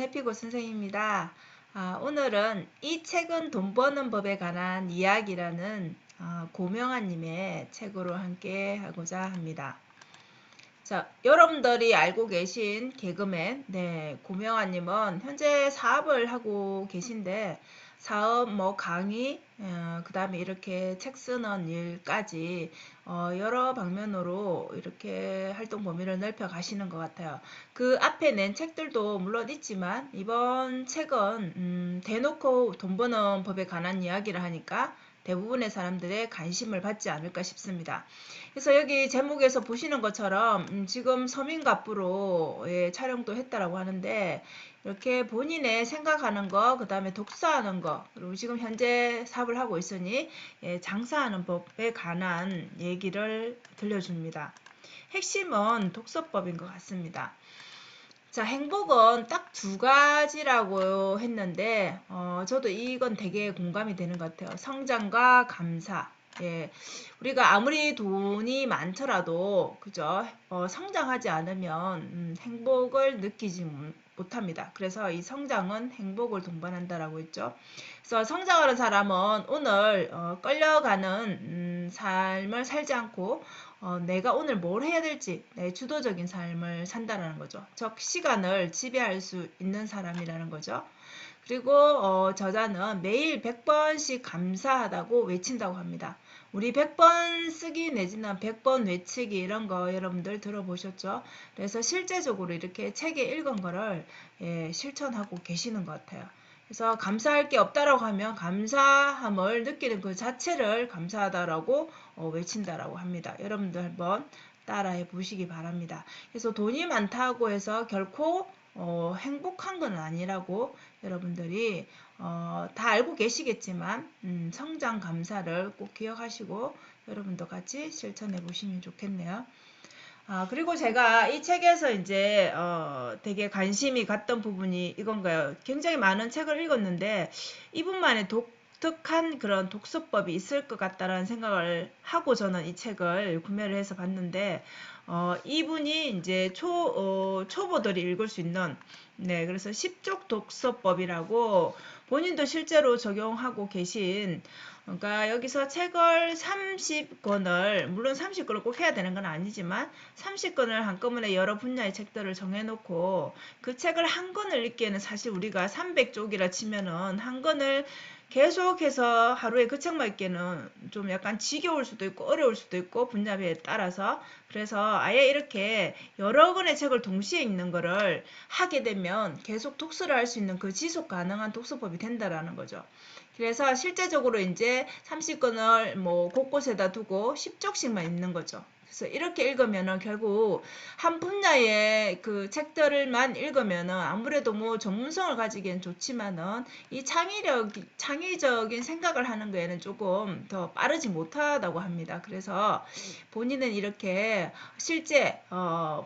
해피고 선생입니다. 오늘은 이 책은 돈 버는 법에 관한 이야기라는 고명아님의 책으로 함께 하고자 합니다. 자, 여러분들이 알고 계신 개그맨, 고명아님은 현재 사업을 하고 계신데, 사업, 강의, 그 다음에 이렇게 책 쓰는 일까지, 여러 방면으로 이렇게 활동 범위를 넓혀 가시는 것 같아요. 그 앞에 낸 책들도 물론 있지만, 이번 책은, 대놓고 돈 버는 법에 관한 이야기를 하니까, 대부분의 사람들의 관심을 받지 않을까 싶습니다. 그래서 여기 제목에서 보시는 것처럼 지금 서민갑부로 촬영도 했다라고 하는데 이렇게 본인의 생각하는 거, 그 다음에 독서하는 거, 그리고 지금 현재 사업을 하고 있으니 장사하는 법에 관한 얘기를 들려줍니다. 핵심은 독서법인 것 같습니다. 자, 행복은 딱 두 가지라고 했는데, 저도 이건 되게 공감이 되는 것 같아요. 성장과 감사. 예, 우리가 아무리 돈이 많더라도, 그죠? 성장하지 않으면, 행복을 느끼지 못합니다. 그래서 이 성장은 행복을 동반한다라고 했죠. 그래서 성장하는 사람은 오늘, 끌려가는, 삶을 살지 않고, 내가 오늘 뭘 해야 될지 내 주도적인 삶을 산다는 거죠. 즉 시간을 지배할 수 있는 사람이라는 거죠. 그리고 저자는 매일 100번씩 감사하다고 외친다고 합니다. 우리 100번 쓰기 내지는 100번 외치기 이런 거 여러분들 들어보셨죠? 그래서 실제적으로 이렇게 책에 읽은 거를 실천하고 계시는 것 같아요. 그래서 감사할 게 없다라고 하면 감사함을 느끼는 그 자체를 감사하다라고 외친다라고 합니다. 여러분들 한번 따라해 보시기 바랍니다. 그래서 돈이 많다고 해서 결코 행복한 건 아니라고 여러분들이 다 알고 계시겠지만 성장 감사를 꼭 기억하시고 여러분도 같이 실천해 보시면 좋겠네요. 그리고 제가 이 책에서 이제, 되게 관심이 갔던 부분이 이건가요? 굉장히 많은 책을 읽었는데, 이분만의 독특한 그런 독서법이 있을 것 같다라는 생각을 하고 저는 이 책을 구매를 해서 봤는데, 이분이 이제 초보들이 읽을 수 있는, 그래서 10쪽 독서법이라고 본인도 실제로 적용하고 계신, 그러니까 여기서 책을 30권을, 물론 30권을 꼭 해야 되는 건 아니지만 30권을 한꺼번에 여러 분야의 책들을 정해놓고 그 책을 한 권을 읽기에는 사실 우리가 300쪽이라 치면은 한 권을 계속해서 하루에 그 책만 읽기에는 좀 약간 지겨울 수도 있고 어려울 수도 있고 분야에 따라서 그래서 아예 이렇게 여러 권의 책을 동시에 읽는 거를 하게 되면 계속 독서를 할 수 있는 그 지속 가능한 독서법이 된다라는 거죠. 그래서 실제적으로 이제 30권을 뭐 곳곳에다 두고 10쪽씩만 읽는 거죠. 그래서 이렇게 읽으면은 결국 한 분야의 그 책들만 읽으면은 아무래도 뭐 전문성을 가지기엔 좋지만은 이 창의적인 생각을 하는 거에는 조금 더 빠르지 못하다고 합니다. 그래서 본인은 이렇게 실제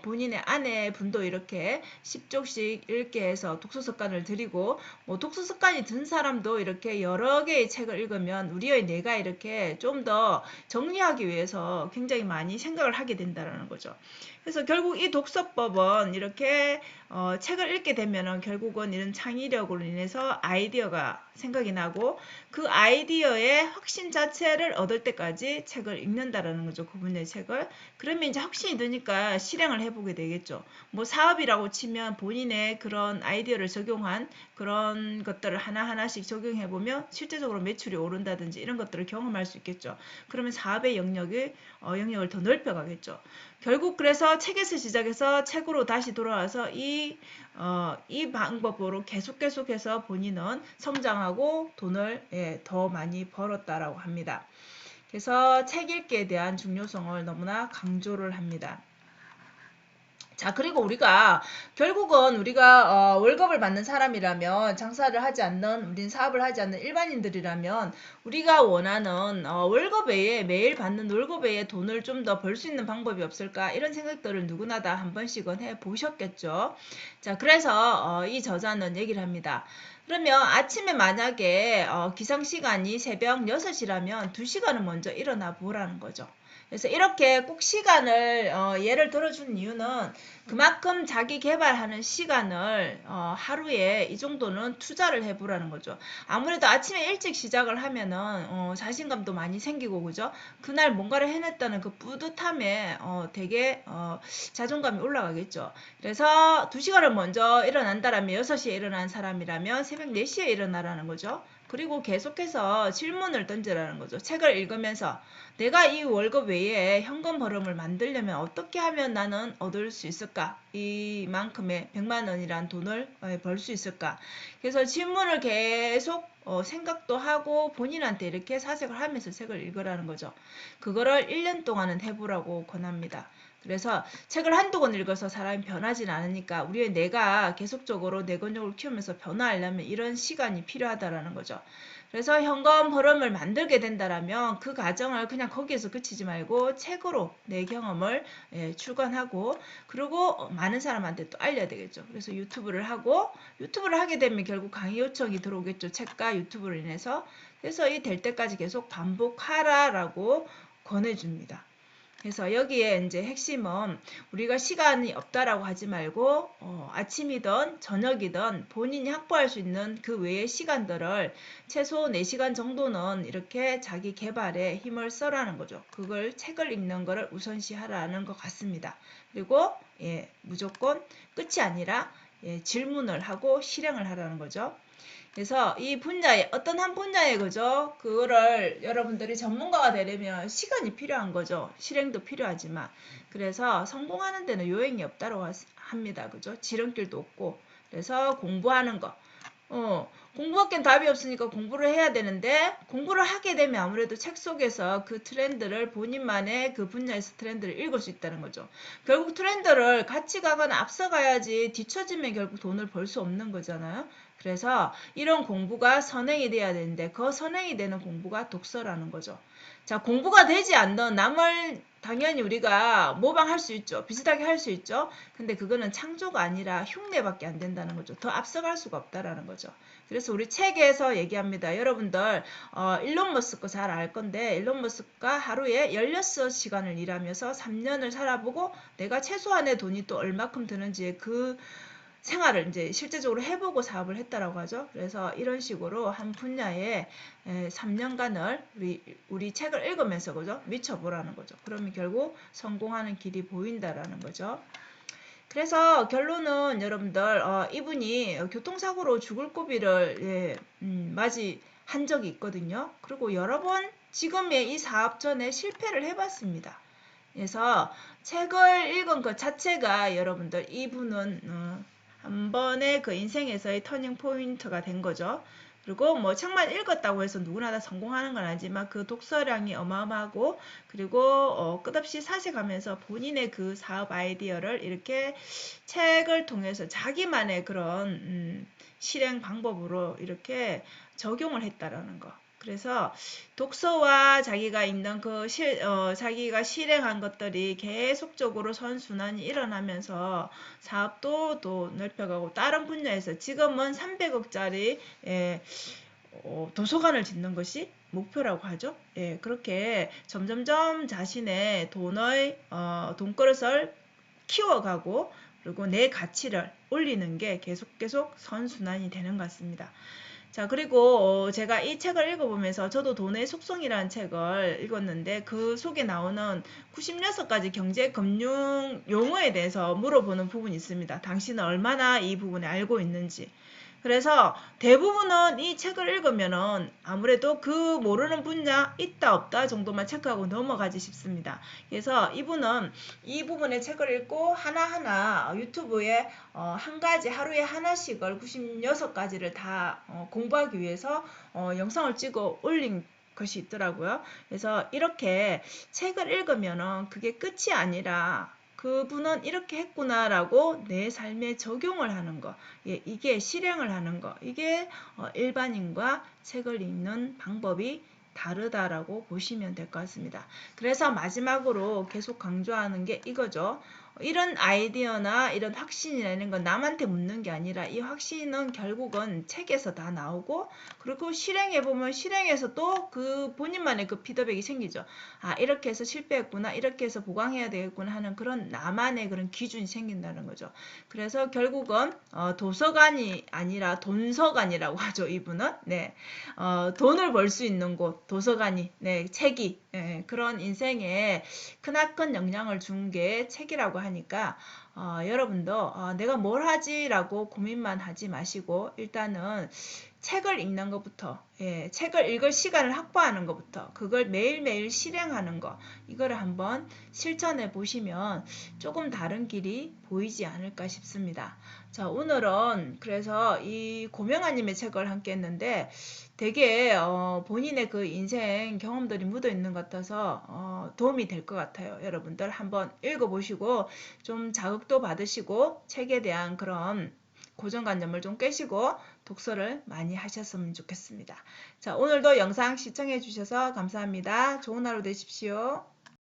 본인의 아내 분도 이렇게 10쪽씩 읽게 해서 독서 습관을 들이고 뭐 독서 습관이 든 사람도 이렇게 여러 개의 책을 읽으면 우리의 뇌가 이렇게 좀 더 정리하기 위해서 굉장히 많이 생각을 하게 된다는 거죠. 그래서 결국 이 독서법은 이렇게 책을 읽게 되면은 결국은 이런 창의력으로 인해서 아이디어가 생각이 나고 그 아이디어의 확신 자체를 얻을 때까지 책을 읽는다라는 거죠. 그분의 책을. 그러면 이제 확신이 드니까 실행을 해보게 되겠죠. 뭐 사업이라고 치면 본인의 그런 아이디어를 적용한 그런 것들을 하나하나씩 적용해보면 실제적으로 매출이 오른다든지 이런 것들을 경험할 수 있겠죠. 그러면 사업의 영역을 더 넓혀가겠죠. 결국 그래서 책에서 시작해서 책으로 다시 돌아와서 이 방법으로 계속해서 본인은 성장하고 돈을 더 많이 벌었다라고 합니다. 그래서 책 읽기에 대한 중요성을 너무나 강조를 합니다. 자, 그리고 결국은 우리가 월급을 받는 사람이라면, 장사를 하지 않는, 우린 사업을 하지 않는 일반인들이라면, 우리가 원하는, 월급 외에, 매일 받는 월급 외에 돈을 좀 더 벌 수 있는 방법이 없을까? 이런 생각들을 누구나 다 한 번씩은 해 보셨겠죠. 자, 그래서, 이 저자는 얘기를 합니다. 그러면 아침에 만약에, 기상시간이 새벽 6시라면 2시간은 먼저 일어나 보라는 거죠. 그래서 이렇게 꼭 시간을 예를 들어준 이유는 그만큼 자기 개발하는 시간을 하루에 이 정도는 투자를 해보라는 거죠. 아무래도 아침에 일찍 시작을 하면은 자신감도 많이 생기고 그죠? 그날 뭔가를 해냈다는 그 뿌듯함에 되게 자존감이 올라가겠죠. 그래서 2시간을 먼저 일어난다라면 6시에 일어난 사람이라면 새벽 4시에 일어나라는 거죠. 그리고 계속해서 질문을 던지라는 거죠. 책을 읽으면서 내가 이 월급 외에 현금 흐름을 만들려면 어떻게 하면 나는 얻을 수 있을까? 이만큼의 100만 원이란 돈을 벌 수 있을까? 그래서 질문을 계속 생각도 하고 본인한테 이렇게 사색을 하면서 책을 읽으라는 거죠. 그거를 1년 동안은 해보라고 권합니다. 그래서 책을 한두 권 읽어서 사람이 변하진 않으니까 우리의 뇌가 계속적으로 내근력을 키우면서 변화하려면 이런 시간이 필요하다라는 거죠. 그래서 현금 흐름을 만들게 된다라면 그 과정을 그냥 거기에서 그치지 말고 책으로 내 경험을 출간하고 그리고 많은 사람한테 또 알려야 되겠죠. 그래서 유튜브를 하게 되면 결국 강의 요청이 들어오겠죠. 책과 유튜브로 인해서. 그래서 이 될 때까지 계속 반복하라라고 권해줍니다. 그래서 여기에 이제 핵심은 우리가 시간이 없다라고 하지 말고 아침이든 저녁이든 본인이 확보할 수 있는 그 외의 시간들을 최소 4시간 정도는 이렇게 자기 개발에 힘을 써라는 거죠. 그걸 책을 읽는 거를 우선시하라는 것 같습니다. 그리고 무조건 끝이 아니라 질문을 하고 실행을 하라는 거죠. 그래서 이 분야에 어떤 한 분야에 그죠? 그거를 여러분들이 전문가가 되려면 시간이 필요한 거죠. 실행도 필요하지만 그래서 성공하는 데는 요행이 없다고 합니다. 그죠? 지름길도 없고 그래서 공부하는 거. 공부밖엔 답이 없으니까 공부를 해야 되는데 공부를 하게 되면 아무래도 책 속에서 그 트렌드를 본인만의 그 분야에서 트렌드를 읽을 수 있다는 거죠. 결국 트렌드를 같이 가거나 앞서가야지 뒤처지면 결국 돈을 벌 수 없는 거잖아요. 그래서 이런 공부가 선행이 돼야 되는데 그 선행이 되는 공부가 독서라는 거죠. 자, 공부가 되지 않는 남을 당연히 우리가 모방할 수 있죠. 비슷하게 할 수 있죠. 근데 그거는 창조가 아니라 흉내밖에 안 된다는 거죠. 더 앞서갈 수가 없다라는 거죠. 그래서 우리 책에서 얘기합니다. 여러분들 일론 머스크 잘 알 건데 일론 머스크가 하루에 16시간을 일하면서 3년을 살아보고 내가 최소한의 돈이 또 얼마큼 드는지 그 생활을 이제 실제적으로 해보고 사업을 했다라고 하죠. 그래서 이런 식으로 한 분야에 3년간을 우리 책을 읽으면서 그죠? 미쳐보라는 거죠. 그러면 결국 성공하는 길이 보인다라는 거죠. 그래서 결론은 여러분들 이분이 교통사고로 죽을 고비를 맞이한 적이 있거든요. 그리고 여러 번 지금의 이 사업 전에 실패를 해봤습니다. 그래서 책을 읽은 것 자체가 여러분들 이분은 한 번의 그 인생에서의 터닝 포인트가 된 거죠. 그리고 뭐 책만 읽었다고 해서 누구나 다 성공하는 건 아니지만 그 독서량이 어마어마하고 그리고 끝없이 사색하면서 본인의 그 사업 아이디어를 이렇게 책을 통해서 자기만의 그런 실행 방법으로 이렇게 적용을 했다라는 거. 그래서 독서와 자기가 있는 자기가 실행한 것들이 계속적으로 선순환이 일어나면서 사업도 또 넓혀가고 다른 분야에서 지금은 300억짜리 도서관을 짓는 것이 목표라고 하죠. 그렇게 점점점 자신의 돈그릇을 키워가고 그리고 내 가치를 올리는 게 계속 선순환이 되는 것 같습니다. 자, 그리고 제가 이 책을 읽어보면서 저도 돈의 속성이라는 책을 읽었는데 그 속에 나오는 96가지 경제 금융 용어에 대해서 물어보는 부분이 있습니다. 당신은 얼마나 이 부분에 알고 있는지. 그래서 대부분은 이 책을 읽으면은 아무래도 그 모르는 분야 있다 없다 정도만 체크하고 넘어가지 싶습니다. 그래서 이분은 이 부분의 책을 읽고 하나하나 유튜브에 한 가지 하루에 하나씩을 96가지를 다 공부하기 위해서 영상을 찍어 올린 것이 있더라고요. 그래서 이렇게 책을 읽으면은 그게 끝이 아니라 그분은 이렇게 했구나라고 내 삶에 적용을 하는 거, 이게 실행을 하는 거, 이게 일반인과 책을 읽는 방법이 다르다라고 보시면 될 것 같습니다. 그래서 마지막으로 계속 강조하는 게 이거죠. 이런 아이디어나 이런 확신이나 이런 건 남한테 묻는 게 아니라 이 확신은 결국은 책에서 다 나오고 그리고 실행해보면 실행해서 또 그 본인만의 그 피드백이 생기죠. 아, 이렇게 해서 실패했구나, 이렇게 해서 보강해야 되겠구나 하는 그런 나만의 그런 기준이 생긴다는 거죠. 그래서 결국은 도서관이 아니라 돈서관이라고 하죠. 이분은. 네. 돈을 벌 수 있는 곳, 도서관이, 네, 책이, 네, 그런 인생에 크나큰 영향을 준 게 책이라고 하니까 여러분도 내가 뭘 하지라고 고민만 하지 마시고 일단은 책을 읽는 것부터, 예, 책을 읽을 시간을 확보하는 것부터, 그걸 매일매일 실행하는 거, 이거를 한번 실천해 보시면 조금 다른 길이 보이지 않을까 싶습니다. 자, 오늘은 그래서 이 고명아님의 책을 함께 했는데 되게 본인의 그 인생 경험들이 묻어 있는 것 같아서 도움이 될 것 같아요. 여러분들 한번 읽어보시고 좀 자극도 받으시고 책에 대한 그런 고정관념을 좀 깨시고 독서를 많이 하셨으면 좋겠습니다. 자, 오늘도 영상 시청해 주셔서 감사합니다. 좋은 하루 되십시오.